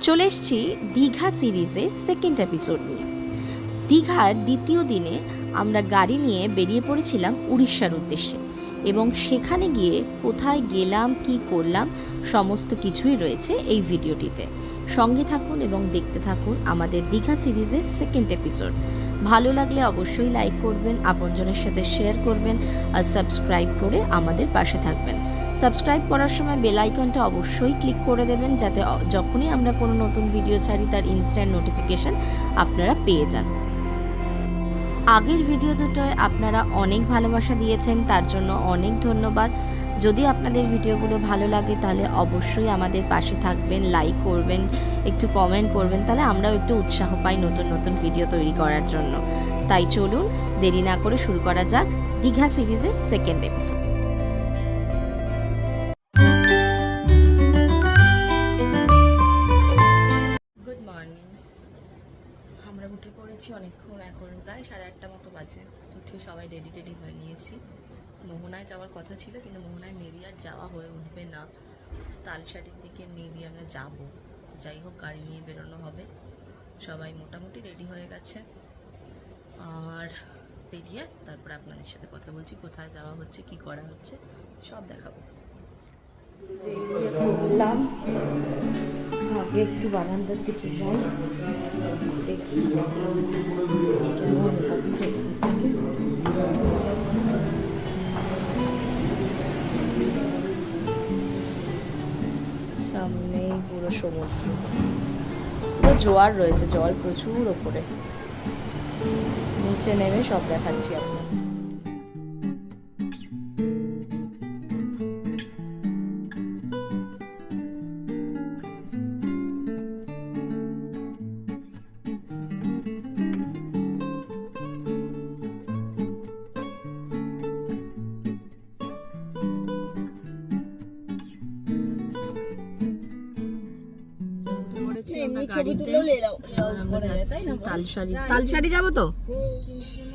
চলে এসেছি দীঘা সিরিজের সেকেন্ড এপিসোড নিয়ে। দীঘার দ্বিতীয় দিনে আমরা গাড়ি নিয়ে বেরিয়ে পড়েছিলাম উড়িষ্যার উদ্দেশ্যে, এবং সেখানে গিয়ে কোথায় গেলাম, কি করলাম, সমস্ত কিছুই রয়েছে এই ভিডিওটিতে। সঙ্গে থাকুন এবং দেখতে থাকুন আমাদের দীঘা সিরিজের সেকেন্ড এপিসোড। ভালো লাগলে অবশ্যই লাইক করবেন, আপনজনের সাথে শেয়ার করবেন আর সাবস্ক্রাইব করে আমাদের পাশে থাকবেন। সাবস্ক্রাইব করার সময় বেল আইকনটা অবশ্যই ক্লিক করে দেবেন, যাতে যখনই আমরা কোনো নতুন ভিডিও ছাড়ি তার ইনস্ট্যান্ট নোটিফিকেশান আপনারা পেয়ে যান। আগের ভিডিও দুটোয় আপনারা অনেক ভালোবাসা দিয়েছেন, তার জন্য অনেক ধন্যবাদ। যদি আপনাদের ভিডিওগুলো ভালো লাগে তাহলে অবশ্যই আমাদের পাশে থাকবেন, লাইক করবেন, একটু কমেন্ট করবেন, তাহলে আমরাও একটু উৎসাহ পাই নতুন নতুন ভিডিও তৈরি করার জন্য। তাই চলুন দেরি না করে শুরু করা যাক দীঘা সিরিজের সেকেন্ড এপিসোড। Good morning. আমরা উঠে পড়েছি অনেকক্ষণ, এখন প্রায় 8:30 মতো বাজে। উঠে সবাই রেডি হয়ে নিয়েছি। মোহনায় যাওয়ার কথা ছিল, কিন্তু মোহনায় মেবি আর যাওয়া হয়ে উঠবে না। তালসাটির দিকে মেবি আমরা যাব, যাই হোক গাড়ি নিয়ে বেরোনো হবে। সবাই মোটামুটি রেডি হয়ে গেছে, আর বেরিয়ে তারপরে আপনাদের সাথে কথা বলছি, কোথায় যাওয়া হচ্ছে, কি করা হচ্ছে, সব দেখাবো। বেরিয়ে পড়লাম, আগে একটু বারান্দার দিকে যাই, দেখি কেমন লাগছে। সামনেই পুরো সমুদ্র, পুরো জোয়ার রয়েছে, জল প্রচুর ওপরে। নিচে নেমে সব দেখাচ্ছি আপনার। তালসারি যাবো তো,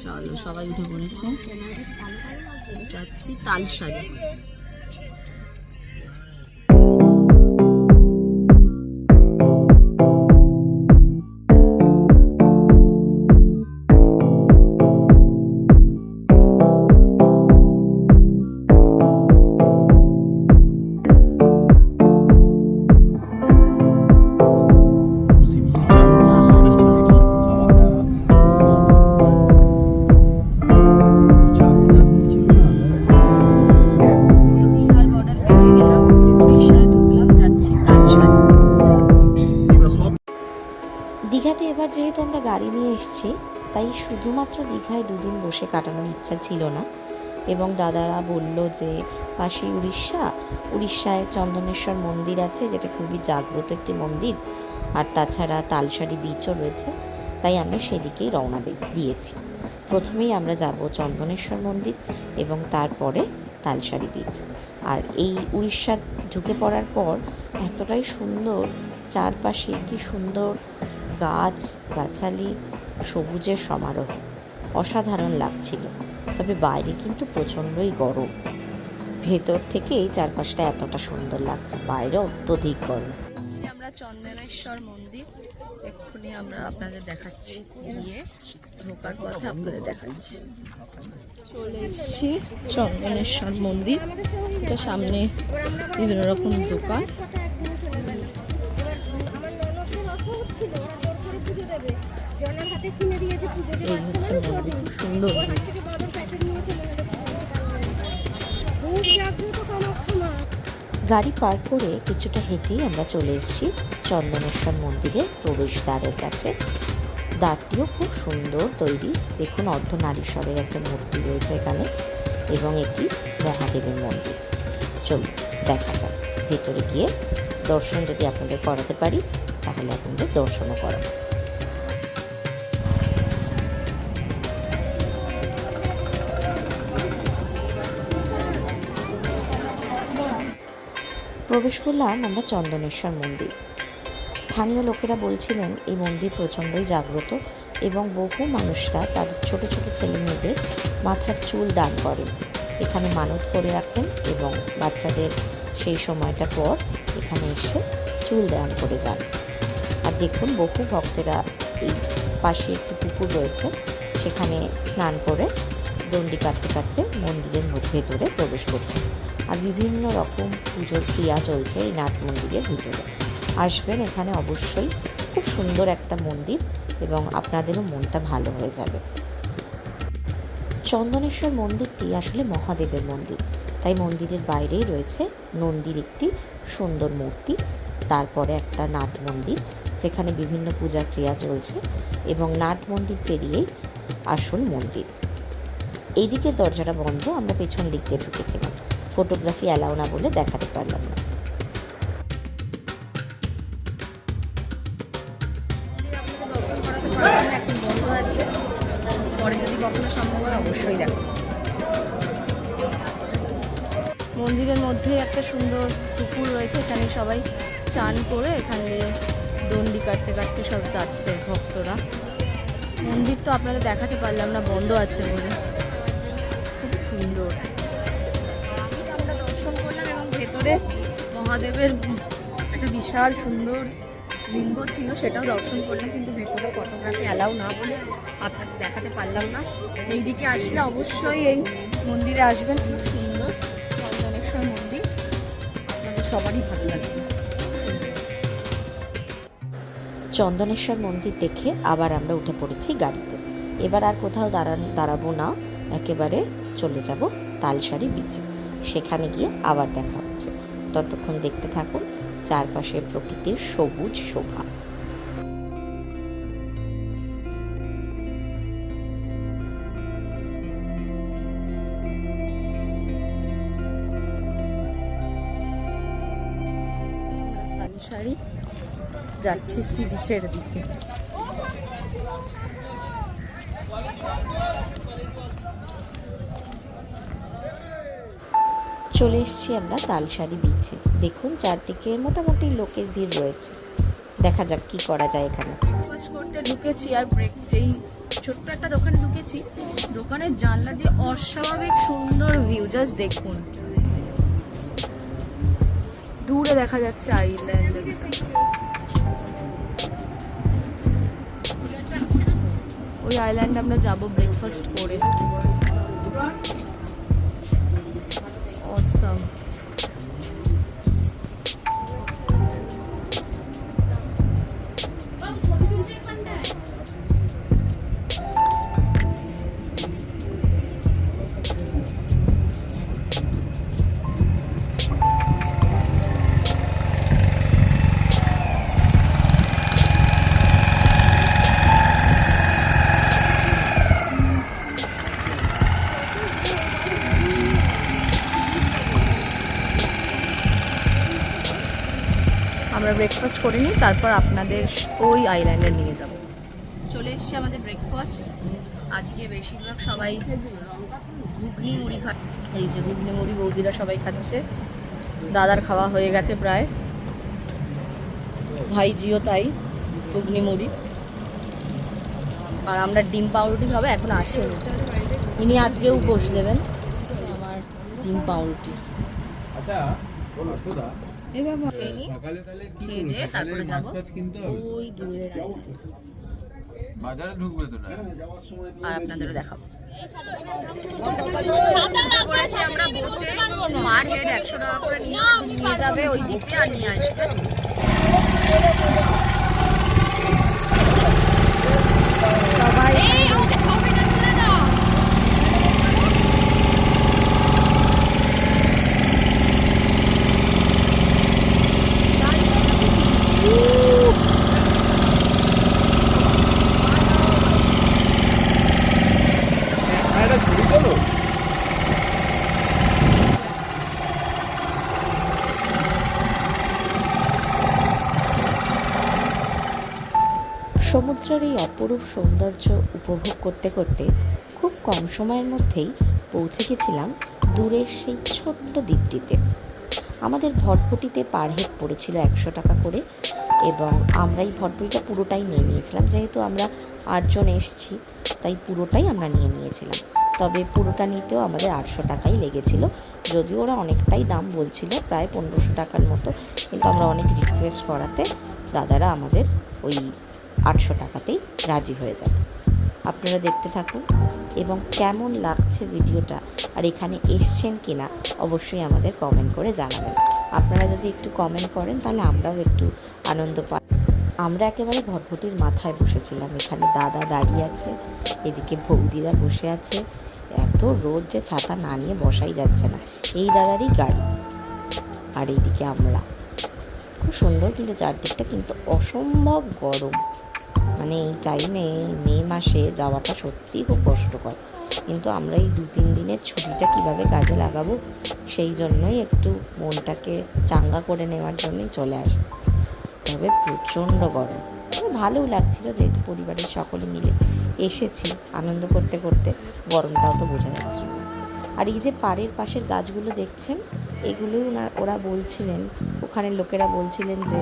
চলো সবাই উঠে পড়েছে, যাচ্ছি তালসারি। দীঘাতে এবার যেহেতু আমরা গাড়ি নিয়ে এসেছি, তাই শুধুমাত্র দীঘায় 2 দিন বসে কাটানোর ইচ্ছা ছিল না। এবং দাদারা বলল যে পাশে উড়িষ্যায় চন্দনেশ্বর মন্দির আছে, যেটা খুবই জাগ্রত একটি মন্দির, আর তাছাড়া তালসারি বিচও রয়েছে। তাই আমরা সেদিকেই রওনা দিয়েছি। প্রথমেই আমরা যাব চন্দনেশ্বর মন্দির এবং তারপরে তালসারি বিচ। আর এই উড়িষ্যা ঢুকে পড়ার পর এতটাই সুন্দর, চারপাশে কি সুন্দর গাছ গাছালি, সবুজের সমারোহ, অসাধারণ লাগছিল। তবে বাইরে কিন্তু প্রচণ্ডই গরম, ভেতর থেকে এই চারপাশটা এতটা সুন্দর লাগছে, বাইরে অত্যধিক গরম। আমরা চন্দনেশ্বর মন্দির, এক্ষুনি আমরা আপনাদের দেখাচ্ছি, গিয়ে ঢোকার পথে আপনাদের দেখাচ্ছি। চলে এসেছি চন্দনেশ্বর মন্দির, এটা সামনে বিভিন্ন রকম দোকান। এই হচ্ছে মন্দির, খুব সুন্দর। গাড়ি পার্ক করে কিছুটা হেঁটেই আমরা চলে এসেছি চন্দনেশ্বর মন্দিরের প্রবেশদ্বারের কাছে। দ্বারটিও খুব সুন্দর তৈরি, দেখুন অর্ধনারীশ্বরের একটা মূর্তি রয়েছে এখানে, এবং একটি মহাদেবের মন্দির। চলুন দেখা যাক, ভেতরে গিয়ে দর্শন যদি আপনাদের করাতে পারি তাহলে আপনাদের দর্শনও করাবো। প্রবেশ করলাম আমরা চন্দনেশ্বর মন্দির। স্থানীয় লোকেরা বলছিলেন এই মন্দির প্রচণ্ডই জাগ্রত, এবং বহু মানুষরা তাদের ছোট ছোট ছেলে মেয়েদের মাথার চুল দান করেন, এখানে মানত করে রাখেন, এবং বাচ্চাদের সেই সময়টা পর এখানে এসে চুল দান করে যান। আর দেখুন বহু ভক্তেরা এই পাশে একটি পুকুর রয়েছে, সেখানে স্নান করে দণ্ডি কাটতে কাটতে মন্দিরের ভেতরে প্রবেশ করছে। আর বিভিন্ন রকম পুজোর ক্রিয়া চলছে এই নাট মন্দিরের ভিতরে। আসবেন এখানে অবশ্যই, খুব সুন্দর একটা মন্দির এবং আপনাদেরও মনটা ভালো হয়ে যাবে। চন্দনেশ্বর মন্দিরটি আসলে মহাদেবের মন্দির, তাই মন্দিরের বাইরেই রয়েছে নন্দীর একটি সুন্দর মূর্তি, তারপরে একটা নাট মন্দির যেখানে বিভিন্ন পূজা ক্রিয়া চলছে, এবং নাট মন্দির পেরিয়েই আসল মন্দির। এইদিকে দরজাটা বন্ধ, আমরা পেছন দিক দিয়ে ঢুকেছিলাম, ফটোগ্রাফি অ্যালাউ না বলে দেখাতে পারলাম না। এখন বন্ধ আছে, পরে যদি কখনো সম্ভব হয় অবশ্যই দেখো। মন্দিরের মধ্যেই একটা সুন্দর পুকুর রয়েছে, এখানে সবাই চান করে এখানে দণ্ডি কাটতে কাটতে সব যাচ্ছে ভক্তরা। মন্দির তো আপনাদের দেখাতে পারলাম না, বন্ধ আছে বলে। খুব সুন্দর আমরা দর্শন করলাম, এবং ভেতরে মহাদেবের একটা বিশাল সুন্দর লিঙ্গ ছিল, সেটাও দর্শন করলাম, কিন্তু ভেতরে ফটোগ্রাফি অ্যালাউ না বলে আপনাকে দেখাতে পারলাম না। এইদিকে আসলে অবশ্যই এই মন্দিরে আসবেন, খুব সুন্দর চন্দনেশ্বর মন্দির, আপনাদের সবারই ভালো লাগবে। চন্দনেশ্বর মন্দির দেখে আবার আমরা উঠে পড়েছি গাড়িতে। এবার আর কোথাও দাঁড়াবো না, একেবারে চলে যাব তালসারি বিচে। সেখানে গিয়ে আবার দেখা হচ্ছে, ততক্ষণ দেখতে থাকুন চারপাশে প্রকৃতির সবুজ শোভা। তালসারি যাচ্ছি সি বিচের দিকে। চলে এসেছি আমরা তালসারি বিচে। দেখুন চারদিকে মোটামুটি লোকের ভিড় রয়েছে, দেখা যাক কি করা যায় এখানে। ব্রেকফাস্ট করতে ঢুকেছি, আর এই ছোট্ট একটা দোকানে ঢুকেছি, দোকানের জানলা দিয়ে অস্বাভাবিক সুন্দর ভিউ, জাস্ট দেখুন, দূরে দেখা যাচ্ছে আইল্যান্ড। ওই আইল্যান্ডে আমরা যাবো ব্রেকফাস্ট করে। অসাম। আমরা ব্রেকফাস্ট করে নিই, তারপর আপনাদের ওই আইল্যান্ডে নিয়ে যাব। চলে এসছে আমাদের ব্রেকফাস্ট। আজকে বেশিরভাগ সবাই ঘুগনি মুড়ি খাচ্ছে। এই যে ঘুগনি মুড়ি বৌদিরা সবাই খাচ্ছে, দাদার খাওয়া হয়ে গেছে প্রায়, ভাইজিও তাই, ঘুগনি মুড়ি। আর আমরা ডিম পাউরুটি খাবো, এখন আসেনি, ইনি আজকে উপোস দেবেন। আমার ডিম পাউরুটি। আচ্ছা খেয়ে দিয়ে তারপরে যাবো ওই দূরের বাজারে ঢুকবে তো, আর আপনাদেরও দেখাবো। আমরা বোটে পার হেড 100 টাকা করে নিয়ে যাবে ওই দ্বীপে, আর নিয়ে আসবে। সবাই সমুদ্রের এই অপরূপ সৌন্দর্য উপভোগ করতে করতে খুব কম সময়ের মধ্যেই পৌঁছে গেছিলাম দূরের সেই ছোট্ট দ্বীপটিতে। আমাদের ভটভটিতে পার হেড পড়েছিল 100 টাকা করে, এবং আমরা এই ভটভটিটা পুরোটাই নিয়ে নিয়েছিলাম। যেহেতু আমরা 8 জন এসেছি, তাই পুরোটাই আমরা নিয়ে নিয়েছিলাম। তবে পুরোটা নিতেও আমাদের 800 টাকাই লেগেছিল, যদিও ওরা অনেকটাই দাম বলছিল, প্রায় 1500 টাকার মতো, কিন্তু আমরা অনেক রিকোয়েস্ট করাতে দাদারা আমাদের ওই 800 টাকাতেই রাজি হয়ে যাবে। আপনারা দেখতে থাকুন এবং কেমন লাগছে ভিডিওটা আর এখানে এসছেন কিনা অবশ্যই আমাদের কমেন্ট করে জানাবেন। আপনারা যদি একটু কমেন্ট করেন তাহলে আমরাও একটু আনন্দ পাই। আমরা একেবারে ভটভটির মাথায় বসেছিলাম, এখানে দাদা দাঁড়িয়ে আছে, এদিকে বৌদিরা বসে আছে। এত রোদ যে ছাতা না নিয়ে বসাই যাচ্ছে না। এই দাদারই গাড়ি আর এইদিকে আমরা। খুব সুন্দর কিন্তু চারদিকটা কিন্তু অসম্ভব গরম। মানে এই টাইমে মে মাসে যাওয়াটা সত্যিই খুব কষ্টকর, কিন্তু আমরা এই 2-3 দিনের ছুটিটা কিভাবে কাজে লাগাবো সেই জন্যই একটু মনটাকে চাঙ্গা করে নেওয়ার জন্যই চলে আসে। তবে প্রচণ্ড গরম, ভালোও লাগছিল যেহেতু পরিবারের সকলে মিলে এসেছি আনন্দ করতে করতে, গরমটাও তো বোঝা যাচ্ছে। আর এই যে পাড়ের পাশের গাছগুলো দেখছেন, এগুলোই ওরা বলছিলেন, ওখানের লোকেরা বলছিলেন যে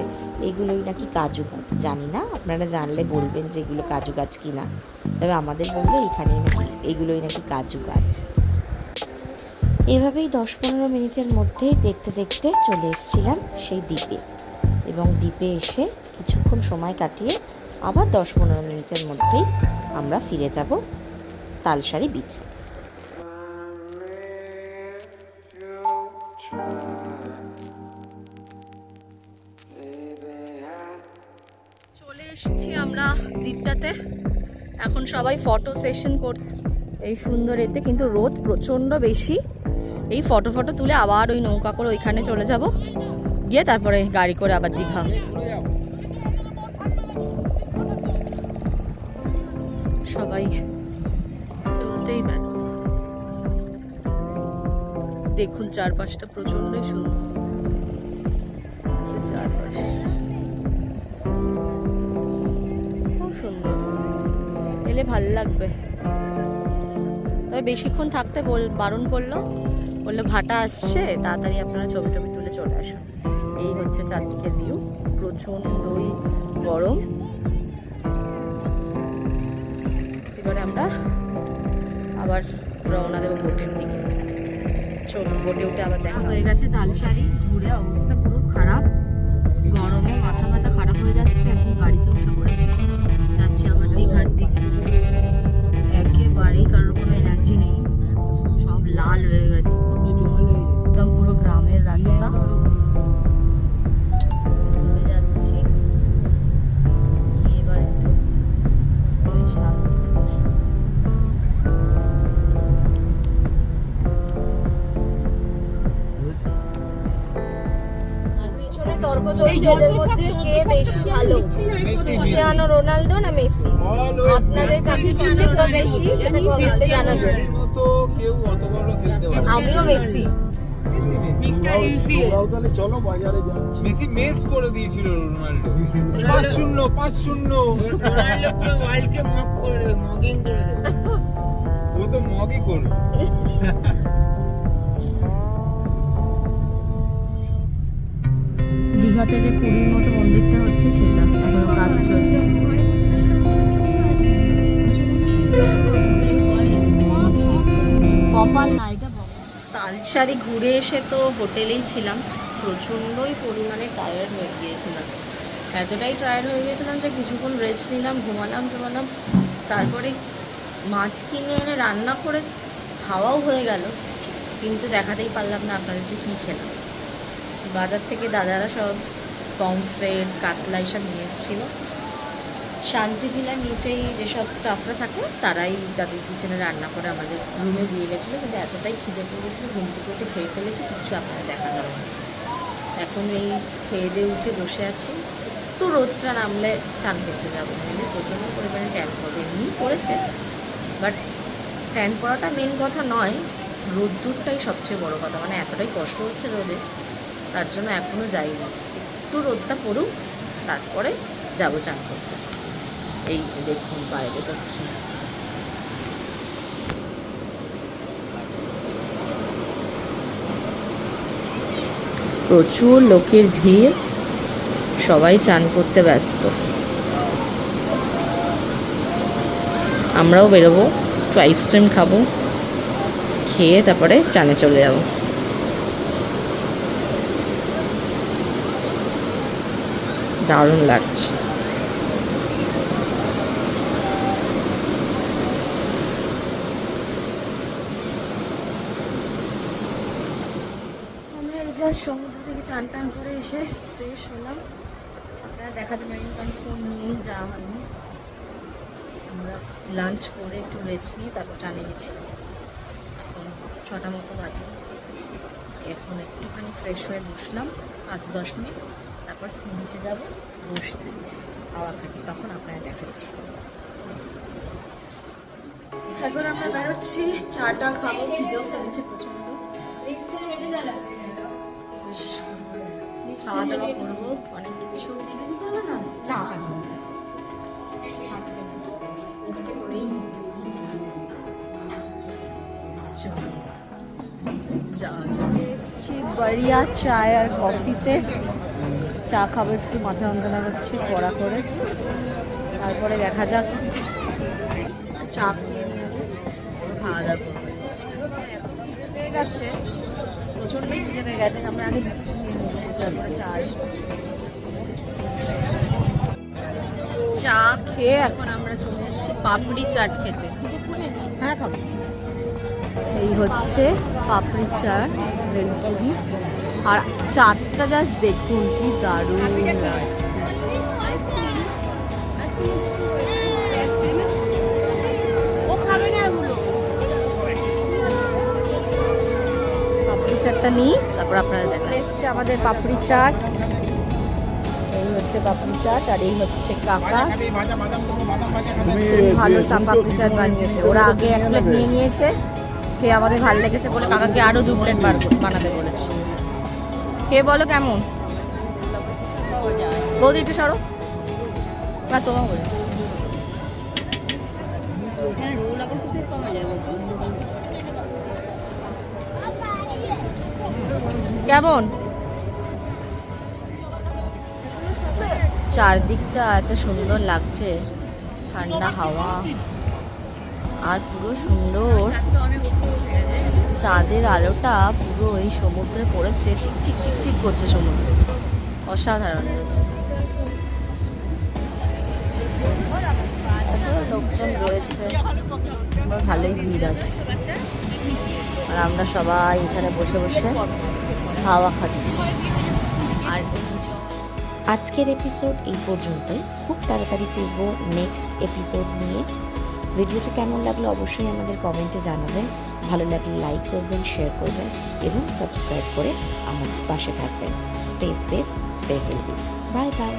এগুলোই নাকি কাজু গাছ। জানি না, আপনারা জানলে বলবেন যে এগুলো কাজু গাছ কি না, তবে আমাদের বললো এখানেই নাকি এগুলোই নাকি কাজু গাছ। এভাবেই 10-15 মিনিটের মধ্যেই দেখতে দেখতে চলে এসেছিলাম সেই দ্বীপে, এবং দ্বীপে এসে কিছুক্ষণ সময় কাটিয়ে আবার 10-15 মিনিটের মধ্যেই আমরা ফিরে যাব তালসারি বিচে। চলে এসেছি আমরা দ্বীপটাতে। এখন সবাই ফটো সেশন করতে এই সুন্দর এতে, কিন্তু রোদ প্রচণ্ড বেশি। এই ফটো তুলে আবার ওই নৌকা করে ওইখানে চলে যাব, গিয়ে তারপরে গাড়ি করে আবার দীঘা। সবাই তুলতেই ব্যস্ত। দেখুন চারপাশটা প্রচণ্ডই সুন্দর। চারপাশে খুব সুন্দর, এলে ভাল লাগবে। তবে বেশিক্ষণ থাকতে বারণ করলো, বললো ভাটা আসছে, তাড়াতাড়ি আপনারা ছবি তুলে চলে আসুন। এই হচ্ছে চারদিকের ভিউ, প্রচণ্ডই গরম। এবারে আমরা আবার রওনা দেবো বোটের দিকে। চলুন, বোটে উঠে আবার দেখা হয়ে গেছে তালসারি। ঘুরে অবস্থা পুরো খারাপ, গরমে মাথা খারাপ হয়ে যাচ্ছে। এখন গাড়িতে উঠে পড়েছি, যাচ্ছি আবার দীঘার দিকে। একেবারেই কারোর কোনো এনার্জি নেই, সব লাল হয়ে গেছে, একদম পুরো গ্রামের রাস্তা। যাচ্ছি কি এবার একটু শান্তিতে বসবো। আর পিছনে তর্ক চলছে এদের মধ্যে কে বেশি ভালো, ক্রিস্টিয়ানো রোনাল্ডো না মেসি। আপনাদের কাছে পছন্দ বেশি সেটা কমেন্টে জানাবেন। আমিও মেসি। চলো বাজারে যাচ্ছি। মেসি মেস করে দিয়েছিল রোনাল্ডো 5-0 ওয়ার্ল্ডকে মক করে দেবে, মকিং করে দেবে। ও তো মগই করবে। দীঘাতে যে পুরীর মতো মন্দিরটা হচ্ছে সেটা এখনো কাজ চলছে। কপাল না এটা। তালসারি ঘুরে এসে তো হোটেলেই ছিলাম, প্রচণ্ডই পরিমাণে টায়ার্ড হয়ে গিয়েছিলাম। এতটাই টায়ার্ড হয়ে গিয়েছিলাম যে কিছুক্ষণ রেস্ট নিলাম, ঘুমালাম। তারপরে মাছ কিনে এনে রান্না করে খাওয়াও হয়ে গেল, কিন্তু দেখাতেই পারলাম না আপনাদের যে কী খেলাম। বাজার থেকে দাদারা সব পমফ্রেট, কাতলা এসব নিয়ে এসেছিলো। শান্তি ভিলার নিচেই যেসব স্টাফরা থাকে তারাই তাদের কিচেনে রান্না করে আমাদের রুমে দিয়ে গেছিলো, কিন্তু এতটাই খিদে পেয়ে গেছিলো, ঘুম থেকে উঠে খেয়ে ফেলেছি, কিছু আপনারা দেখা গেল না। এখন এই খেয়ে দিয়ে উঠে বসে আছি, একটু রোদটা নামলে চান করতে যাবো, নাহলে প্রচণ্ড পরিমাণে ট্যান পড়বে। এমনি পড়েছে, বাট ট্যান পড়াটা মেন কথা নয়, রোদ্দুরটাই সবচেয়ে বড় কথা। মানে এতটাই কষ্ট হচ্ছে রোদে, তার জন্য এখনও যাইনি। একটু রোদটা পড়ুক, তারপরে যাবো চান করতে। এই যে দেখুন বাইরে করছি। প্রচুর লোকের ভিড়, সবাই চান করতে ব্যস্ত। আমরাও বেরোবো, একটু আইসক্রিম খাবো, খেয়ে তারপরে চানে চলে যাবো। দারুণ লাগছে। আমরা এই যা সমুদ্র থেকে চান টান করে এসে ফ্রেশ হলাম। আপনারা দেখাতে পারেন কারণ ফোন নিয়েই যাওয়া হয়নি। আমরা লাঞ্চ করে একটু রেস্ট নিয়ে তারপর চানে গেছিলাম। এখন 6টা মতো বাজে। এখন একটুখানি ফ্রেশ হয়ে বসলাম 5-10 মিনিট, তারপর সি বিচে যাবো বসতে হাওয়া খাটি, তখন আপনারা দেখাচ্ছি। এখন আমরা বেরোচ্ছি, চাটা খাবো, খিদেও পেয়েছে প্রচন্ড। বেশ খাওয়া দাওয়া করবো, অনেক কিছু না বাড়িয়া চায় আর কফিতে। চা খাবো, একটু মাথা যন্ত্রণা করছি কড়া করে, তারপরে দেখা যাক চা খেয়ে নিয়ে খাওয়া দাওয়া করবো। পেয়ে গেছে প্রচন্ড খিদে পেয়ে গেছে, আমরা আগে বিস্কুট নিয়ে নিচ্ছি, তারপরে চা আসবো। চা খেয়ে এখন আমরা চলে এসেছি পাপড়ি চাট খেতে। হ্যাঁ খাবো। এই হচ্ছে পাপড়ি চাট, ভেলপুরি। আর চাটটা জাস্ট দেখুন কি দারুণ লাগছে। পাপড়ি চাটটা নিই, তারপর আপনারা দেখা এসছে আমাদের পাপড়ি চাট। এই হচ্ছে পাপড়ি চাট, আর এই হচ্ছে কাকা। ভালো চা পাপড়ি চাট বানিয়েছে ওরা। আগে 1 প্লেট নিয়ে নিয়েছে, খেয়ে আমাদের ভালো লেগেছে বলে কাকাকে আরো 2 প্লেট বানাতে বলেছে। খেয়ে বলো কেমন। বৌদি একটু সরো না, তোমার বলো কেমন। চারদিকটা এত সুন্দর লাগছে, ঠান্ডা হাওয়া আর পুরো সুন্দর চাঁদের আলোটা পুরো এই সমুদ্রে পড়েছে, চিকচিক চিকচিক করছে সমুদ্র, অসাধারণ লাগছে। লোকজন রয়েছে, ভালোই ভিড় আছে, আর আমরা সবাই এখানে বসে বসে হাওয়া খাচ্ছি। আর আজকের এপিসোড এই পর্যন্তই। খুব তাড়াতাড়ি ফিরবো নেক্সট এপিসোড নিয়ে। ভিডিওটা কেমন লাগলো অবশ্যই আমাদের কমেন্টে জানাবেন। ভালো লাগলে লাইক করবেন, শেয়ার করবেন এবং সাবস্ক্রাইব করে আমার পাশে থাকবেন। Stay safe, stay healthy. Bye bye.